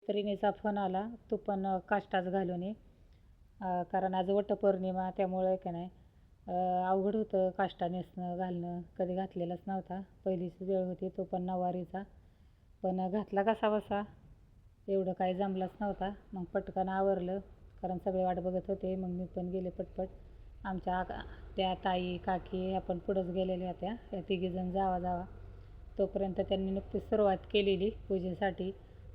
मैत्रिणीचा फोन आला, तू पण काष्टाच घालून ये. कारण आज वटपौर्णिमा त्यामुळे का नाही अवघड होतं काष्टा नेसणं घालणं, कधी घातलेलाच नव्हता. पहिलीच वेळ होती, तो पण नऊवारीचा. पण घातला कसा बसा, एवढं काही जमलाच नव्हता. मग पटकन आवरलं, कारण सगळे वाट बघत होते. मग मी पण गेले पटपट. आमच्या त्या ताई काकी ह्या पण पुढंच गेलेल्या होत्या, या तिघीजण जावा जावा. तोपर्यंत त्यांनी नुकतीच सुरुवात केलेली पूजेसाठी.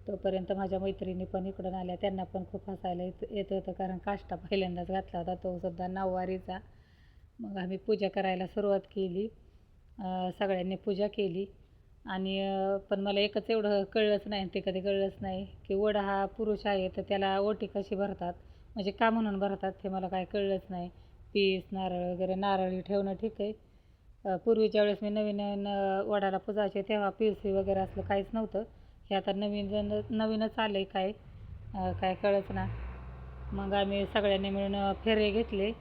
तोपर्यंत माझ्या मैत्रिणी पण इकडून आल्या. त्यांना पण खूप हसायला येत होतं, कारण काष्टा पहिल्यांदाच घातला होता, तो सुद्धा नऊवारीचा. मग आम्ही पूजा करायला सुरुवात केली. सगळ्यांनी पूजा केली. आणि पण मला एकच एवढं कळलंच नाही, ते कधी कळलंच नाही की वड हा पुरुष आहे, तर त्याला ओटी कशी भरतात, म्हणजे का म्हणून भरतात हे मला काय कळलंच नाही. पीस नारळ वगैरे, नारळी ठेवणं ठीक आहे. पूर्वीच्या वेळेस मी नवीन नवीन वडाला पुजायचे, तेव्हा पीस वगैरे असलं काहीच नव्हतं. हे आता नवीनच आलं आहे काय, काय कळत ना. मग आम्ही सगळ्यांनी मिळून फेरे घेतले,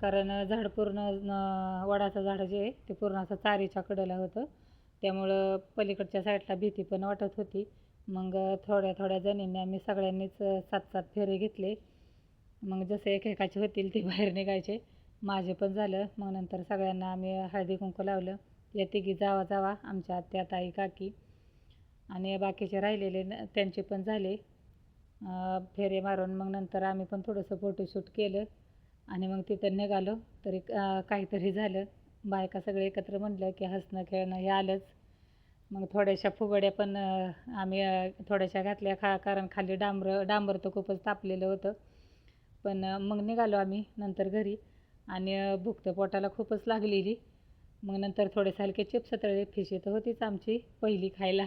कारण झाड पूर्ण वडाचं झाड जे आहे ते पूर्ण असं चारीच्या कडेला होतं. त्यामुळं पलीकडच्या साईडला भीती पण वाटत होती. मग थोड्या थोड्या जणींनी आम्ही सगळ्यांनीच 7-7 फेरे घेतले. मग जसे एकेकाचे होतील ते बाहेर निघायचे. माझे पण झालं. मग नंतर सगळ्यांना आम्ही हळदी कुंकू लावलं. या तिघी जावा जावा, आमच्या आत्या ताई काकी, आणि बाकीचे राहिलेले त्यांचे पण झाले फेरे मारून. मग नंतर आम्ही पण थोडंसं फोटोशूट केलं आणि मग तिथं निघालो. तरी काहीतरी झालं. बायका सगळे एकत्र म्हणलं की हसणं खेळणं हे आलंच. मग थोड्याशा फुगड्या पण आम्ही थोड्याशा घातल्या, कारण खाली डांबर तर खूपच तापलेलं होतं. पण मग निघालो आम्ही नंतर घरी. आणि भूक तर पोटाला खूपच लागलेली. मग नंतर थोडेसे हलके चिप्स तळले. फिश तर होतीच आमची पहिली खायला.